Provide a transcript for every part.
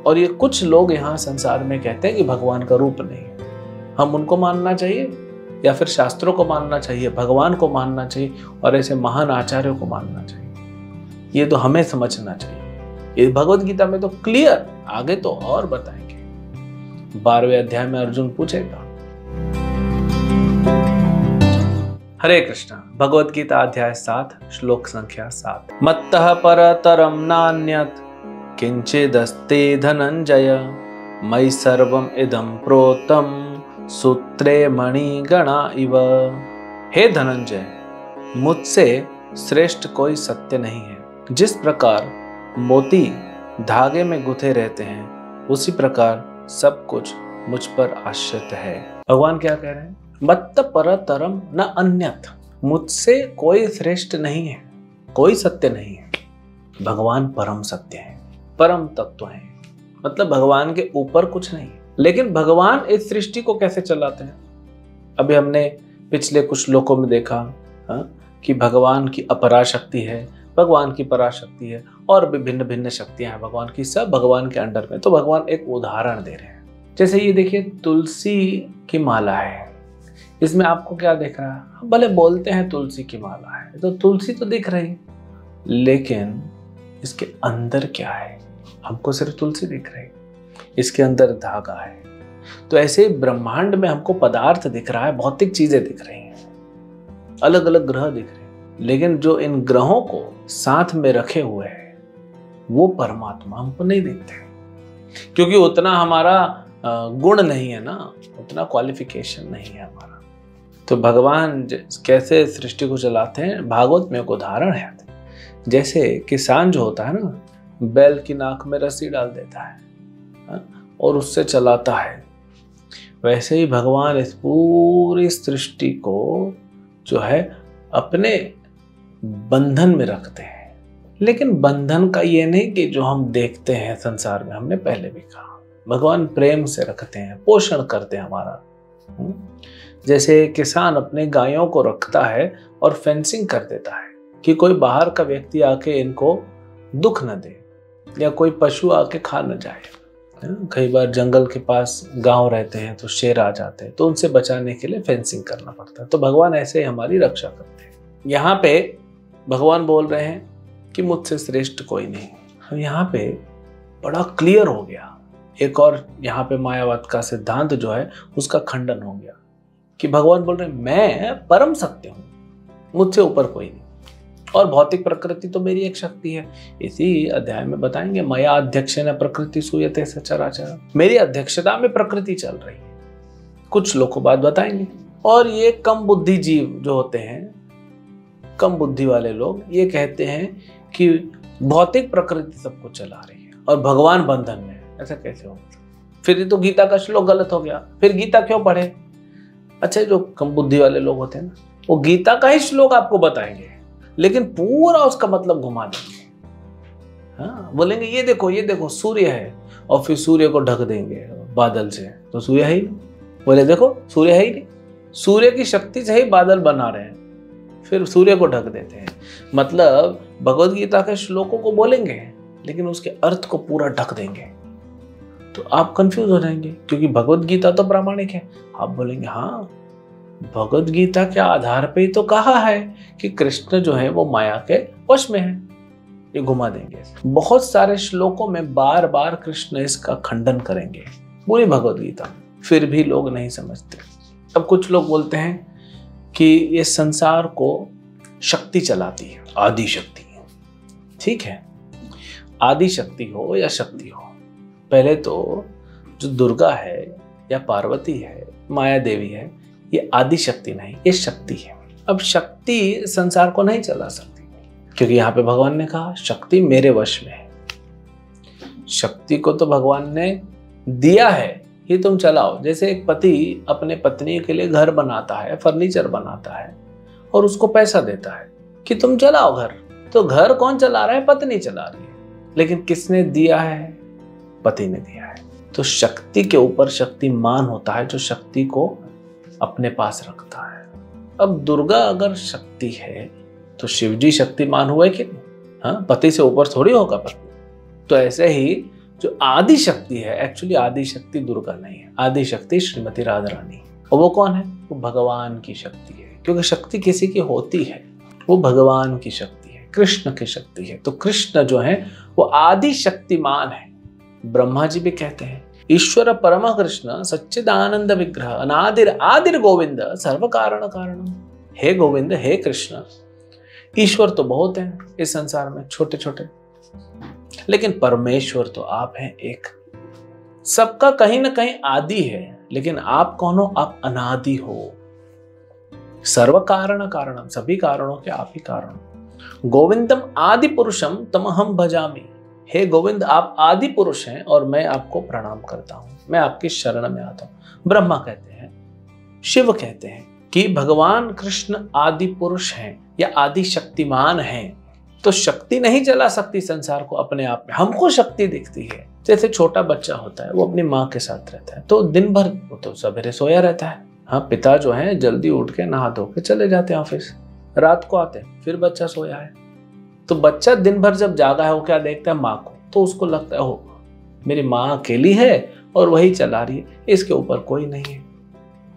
और ये कुछ लोग यहाँ संसार में कहते हैं कि भगवान का रूप नहीं है। हम उनको मानना चाहिए या फिर शास्त्रों को मानना चाहिए, भगवान को मानना चाहिए और ऐसे महान आचार्यों को मानना चाहिए, ये तो हमें समझना चाहिए। ये भगवत गीता में तो क्लियर, आगे तो और बताएंगे। 12वें अध्याय में अर्जुन पूछेगा। हरे कृष्णा। भगवत गीता अध्याय 7 श्लोक संख्या 7। मत्तः परतरम नान्यत् किंचिदस्ति धनंजय मयि सर्वम इदं प्रोतम सूत्रे मणिगणा इव। हे धनंजय, मुझसे श्रेष्ठ कोई सत्य नहीं है। जिस प्रकार मोती धागे में गुथे रहते हैं उसी प्रकार सब कुछ मुझ पर आश्रित है। भगवान क्या कह रहे हैं? मत्त परतरम न अन्यथ, मुझसे कोई श्रेष्ठ नहीं है, कोई सत्य नहीं है। भगवान परम सत्य है, परम तत्व है, मतलब भगवान के ऊपर कुछ नहीं है। लेकिन भगवान इस सृष्टि को कैसे चलाते हैं? अभी हमने पिछले कुछ श्लोकों में देखा कि भगवान की अपराशक्ति है, भगवान की पराशक्ति है और विभिन्न भिन्न शक्तियां हैं भगवान की, सब भगवान के अंडर में। तो भगवान एक उदाहरण दे रहे हैं। जैसे ये देखिए, तुलसी की माला है, इसमें आपको क्या दिख रहा है? भले बोलते हैं तुलसी की माला है, तो तुलसी तो दिख रही है, लेकिन इसके अंदर क्या है? हमको सिर्फ तुलसी दिख रही है, इसके अंदर धागा है। तो ऐसे ब्रह्मांड में हमको पदार्थ दिख रहा है, भौतिक चीजें दिख रही हैं, अलग अलग ग्रह दिख रहे हैं, लेकिन जो इन ग्रहों को साथ में रखे हुए हैं वो परमात्मा हमको नहीं दिखते, क्योंकि उतना हमारा गुण नहीं है ना, उतना क्वालिफिकेशन नहीं है हमारा। तो भगवान कैसे सृष्टि को चलाते हैं, भागवत में एक उदाहरण है। जैसे किसान जो होता है ना, बैल की नाक में रस्सी डाल देता है और उससे चलाता है, वैसे ही भगवान इस पूरी सृष्टि को जो है अपने बंधन में रखते हैं। लेकिन बंधन का ये नहीं कि जो हम देखते हैं संसार में, हमने पहले भी कहा, भगवान प्रेम से रखते हैं, पोषण करते हैं हमारा। जैसे किसान अपने गायों को रखता है और फेंसिंग कर देता है कि कोई बाहर का व्यक्ति आके इनको दुख न दे या कोई पशु आके खा न जाए। कई बार जंगल के पास गांव रहते हैं तो शेर आ जाते हैं, तो उनसे बचाने के लिए फेंसिंग करना पड़ता है। तो भगवान ऐसे ही हमारी रक्षा करते हैं। यहाँ पे भगवान बोल रहे हैं कि मुझसे श्रेष्ठ कोई नहीं। यहाँ पे बड़ा क्लियर हो गया। एक और यहाँ पे मायावाद का सिद्धांत जो है उसका खंडन हो गया कि भगवान बोल रहे हैं मैं परम सत्य हूँ, मुझसे ऊपर कोई नहीं, और भौतिक प्रकृति तो मेरी एक शक्ति है। इसी अध्याय में बताएंगे, मया अध्यक्षेन प्रकृति सूयते सचराचर, मेरी अध्यक्षता में प्रकृति चल रही है। कुछ श्लोकों बाद बताएंगे। और ये कम बुद्धि जीव जो होते हैं, कम बुद्धि वाले लोग, ये कहते हैं कि भौतिक प्रकृति सबको चला रही है और भगवान बंधन में। ऐसा कैसे हो? फिर ये तो गीता का श्लोक गलत हो गया, फिर गीता क्यों पढ़े? अच्छा, जो कम बुद्धि वाले लोग होते हैं ना, वो गीता का ही श्लोक आपको बताएंगे, लेकिन पूरा उसका मतलब घुमा देंगे। हाँ, बोलेंगे ये देखो सूर्य है, और फिर सूर्य को ढक देंगे बादल से, तो सूर्य है ही नहीं। बोले देखो सूर्य है ही नहीं, सूर्य की शक्ति से ही बादल बना रहे हैं, फिर सूर्य को ढक देते हैं। मतलब भगवत गीता के श्लोकों को बोलेंगे लेकिन उसके अर्थ को पूरा ढक देंगे, तो आप कंफ्यूज हो जाएंगे, क्योंकि भगवत गीता तो प्रामाणिक है। आप बोलेंगे हाँ, भगवत गीता के आधार पे ही तो कहा है कि कृष्ण जो है वो माया के वश में है, ये घुमा देंगे। बहुत सारे श्लोकों में बार बार कृष्ण इसका खंडन करेंगे पूरी भगवत गीता, फिर भी लोग नहीं समझते। अब कुछ लोग बोलते हैं कि ये संसार को शक्ति चलाती है, आदि शक्ति है। ठीक है, आदि शक्ति हो या शक्ति हो, पहले तो जो दुर्गा है या पार्वती है, माया देवी है, ये आदि शक्ति नहीं, ये शक्ति है। अब शक्ति संसार को नहीं चला सकती, क्योंकि यहाँ पे भगवान ने कहा शक्ति मेरे वश में है। शक्ति को तो भगवान ने दिया है कि तुम चलाओ। जैसे एक पति अपने पत्नी के लिए घर बनाता है, फर्नीचर बनाता है और उसको पैसा देता है कि तुम चलाओ घर, तो घर कौन चला रहा है? पत्नी चला रही है, लेकिन किसने दिया है? पति ने दिया है। तो शक्ति के ऊपर शक्तिमान होता है जो शक्ति को अपने पास रखता है। अब दुर्गा अगर शक्ति है तो शिव जी शक्तिमान हुए कि नहीं? हाँ, पति से ऊपर थोड़ी होगा पत्नी। तो ऐसे ही जो आदि शक्ति है, एक्चुअली आदि शक्ति दुर्गा नहीं है, आदि शक्ति श्रीमती राधा रानी। और वो कौन है? वो भगवान की शक्ति है, क्योंकि शक्ति किसी की होती है, वो भगवान की शक्ति है, कृष्ण की शक्ति है। तो कृष्ण जो है वो आदि शक्तिमान है। ब्रह्मा जी भी कहते हैं ईश्वर परम कृष्ण सच्चिदानंद विग्रह अनादिर आदिर गोविंद सर्व कारण कारणम। हे गोविंद, हे कृष्ण, ईश्वर तो बहुत हैं इस संसार में, छोटे छोटे, लेकिन परमेश्वर तो आप हैं एक। सबका कहीं ना कहीं आदि है, लेकिन आप कौन हो? आप अनादि हो। सर्व कारण कारणम, सभी कारणों के आप ही कारण। गोविंदम आदि पुरुषम तमहम भजामि। हे गोविंद, आप आदि पुरुष हैं और मैं आपको प्रणाम करता हूं, मैं आपकी शरण में आता हूं। ब्रह्मा कहते हैं, शिव कहते हैं कि भगवान कृष्ण आदि पुरुष हैं या आदि शक्तिमान हैं। तो शक्ति नहीं चला सकती संसार को अपने आप में, हमको शक्ति दिखती है। जैसे छोटा बच्चा होता है, वो अपनी माँ के साथ रहता है, तो दिन भर वो तो सवेरे सोया रहता है। हाँ, पिता जो है जल्दी उठ के नहा धो के चले जाते हैं ऑफिस, रात को आते हैं, फिर बच्चा सोया है। तो बच्चा दिन भर जब जागा है, वो क्या देखता है? माँ को। तो उसको लगता है ओ मेरी माँ अकेली है और वही चला रही है, इसके ऊपर कोई नहीं है।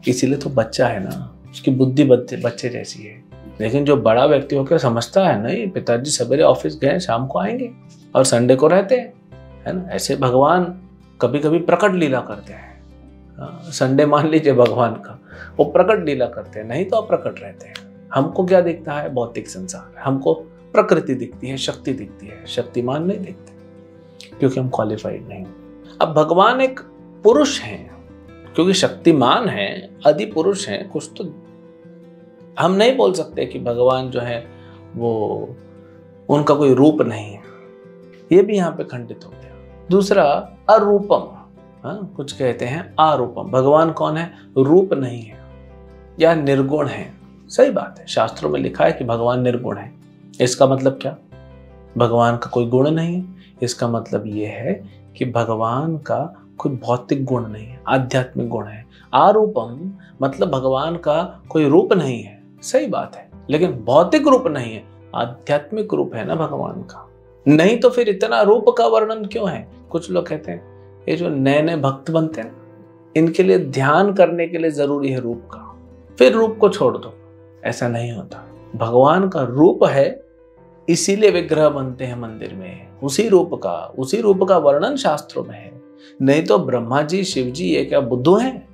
इसीलिए तो बच्चा है ना, उसकी बुद्धि बच्चे जैसी है। लेकिन जो बड़ा व्यक्ति होकर समझता है नहीं, पिताजी सवेरे ऑफिस गए, शाम को आएंगे और संडे को रहते हैं, है ना। ऐसे भगवान कभी कभी प्रकट लीला करते हैं। संडे मान लीजिए भगवान का, वो प्रकट लीला करते हैं, नहीं तो अप्रकट रहते हैं। हमको क्या दिखता है? भौतिक संसार। हमको प्रकृति दिखती है, शक्ति दिखती है, शक्तिमान नहीं दिखते, क्योंकि हम क्वालिफाइड नहीं। अब भगवान एक पुरुष हैं, क्योंकि शक्तिमान हैं, आदि पुरुष हैं, कुछ तो हम नहीं बोल सकते कि भगवान जो है वो उनका कोई रूप नहीं है। ये भी यहाँ पे खंडित हो गया। दूसरा, अरूपम। हाँ, कुछ कहते हैं अरूपम। भगवान कौन है? रूप नहीं है या निर्गुण है। सही बात है, शास्त्रों में लिखा है कि भगवान निर्गुण है। इसका मतलब क्या? भगवान का कोई गुण नहीं है। इसका मतलब ये है कि भगवान का कोई भौतिक गुण नहीं है, आध्यात्मिक गुण है। आरूपम मतलब भगवान का कोई रूप नहीं है। सही बात है, लेकिन भौतिक रूप नहीं है, आध्यात्मिक रूप है ना भगवान का। नहीं तो फिर इतना रूप का वर्णन क्यों है? कुछ लोग कहते हैं ये जो नए नए भक्त बनते हैं, इनके लिए ध्यान करने के लिए जरूरी है रूप का, फिर रूप को छोड़ दो। ऐसा नहीं होता। भगवान का रूप है, इसीलिए विग्रह बनते हैं मंदिर में। उसी रूप का वर्णन शास्त्रों में है। नहीं तो ब्रह्मा जी, शिव जी ये क्या बुद्धू हैं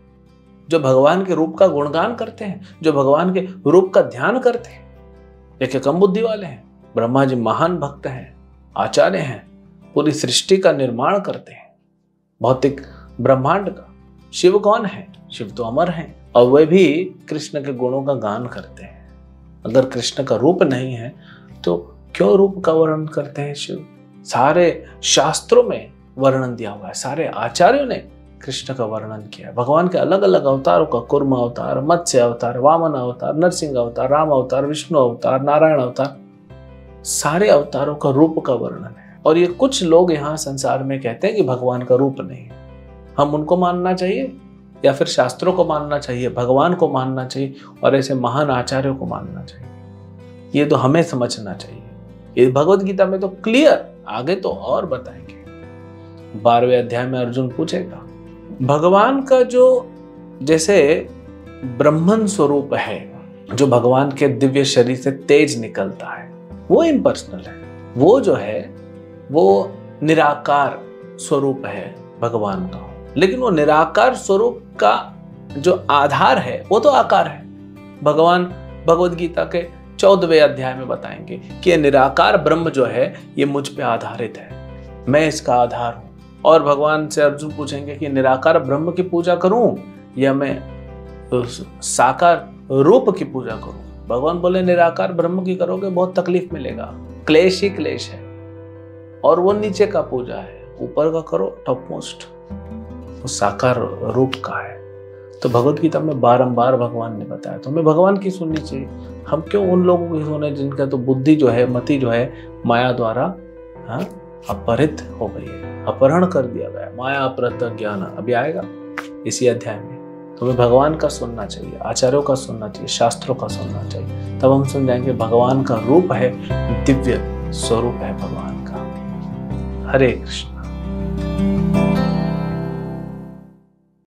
जो भगवान के रूप का गुणगान करते हैं, जो भगवान के रूप का ध्यान करते हैं? ये क्या कम बुद्धि वाले हैं? ब्रह्मा जी महान भक्त हैं, आचार्य हैं, पूरी सृष्टि का निर्माण करते हैं, भौतिक ब्रह्मांड का। शिव कौन है? शिव तो अमर हैं और वे भी कृष्ण के गुणों का गान करते हैं। अगर कृष्ण का रूप नहीं है तो क्यों रूप का वर्णन करते हैं शिव? सारे शास्त्रों में वर्णन दिया हुआ है, सारे आचार्यों ने कृष्ण का वर्णन किया है। भगवान के अलग अलग अवतारों का, कुर्म अवतार, मत्स्य अवतार, वामन अवतार, नरसिंह अवतार, राम अवतार, विष्णु अवतार, नारायण अवतार, सारे अवतारों का रूप का वर्णन है। और ये कुछ लोग यहाँ संसार में कहते हैं कि भगवान का रूप नहीं है। हम उनको मानना चाहिए या फिर शास्त्रों को मानना चाहिए, भगवान को मानना चाहिए और ऐसे महान आचार्यों को मानना चाहिए? ये तो हमें समझना चाहिए। ये भगवद गीता में तो क्लियर, आगे तो और बताएंगे। 12वें अध्याय में अर्जुन पूछेगा भगवान का जो जैसे ब्रह्मन स्वरूप है, जो भगवान के दिव्य शरीर से तेज निकलता है, वो इम्पर्सनल है। वो जो है वो निराकार स्वरूप है भगवान का, लेकिन वो निराकार स्वरूप का जो आधार है वो तो आकार है। भगवान भगवद गीता के 14वें अध्याय में बताएंगे कि ये निराकार ब्रह्म जो है ये मुझ पे आधारित है, मैं इसका आधार हूं। और भगवान से अर्जुन पूछेंगे कि निराकार ब्रह्म की पूजा करूं या मैं साकार रूप की पूजा करूं? भगवान बोले निराकार ब्रह्म की करोगे बहुत तकलीफ मिलेगा, क्लेश ही क्लेश है, और वो नीचे का पूजा है, ऊपर का करो टॉप मोस्ट, वो साकार रूप का है। तो भगवद गीता में बारंबार भगवान ने बताया, तो हमें भगवान की सुननी चाहिए। हम क्यों उन लोगों की सुने जिनका तो बुद्धि जो है, मति जो है माया द्वारा अपहरित हो गई है, अपहरण कर दिया गया। माया अपहृत ज्ञान अभी आएगा इसी अध्याय में। तो हमें भगवान का सुनना चाहिए, आचार्यों का सुनना चाहिए, शास्त्रों का सुनना चाहिए, तब हम सुन जाएंगे भगवान का रूप है, दिव्य स्वरूप है भगवान का। हरे कृष्ण। नमः।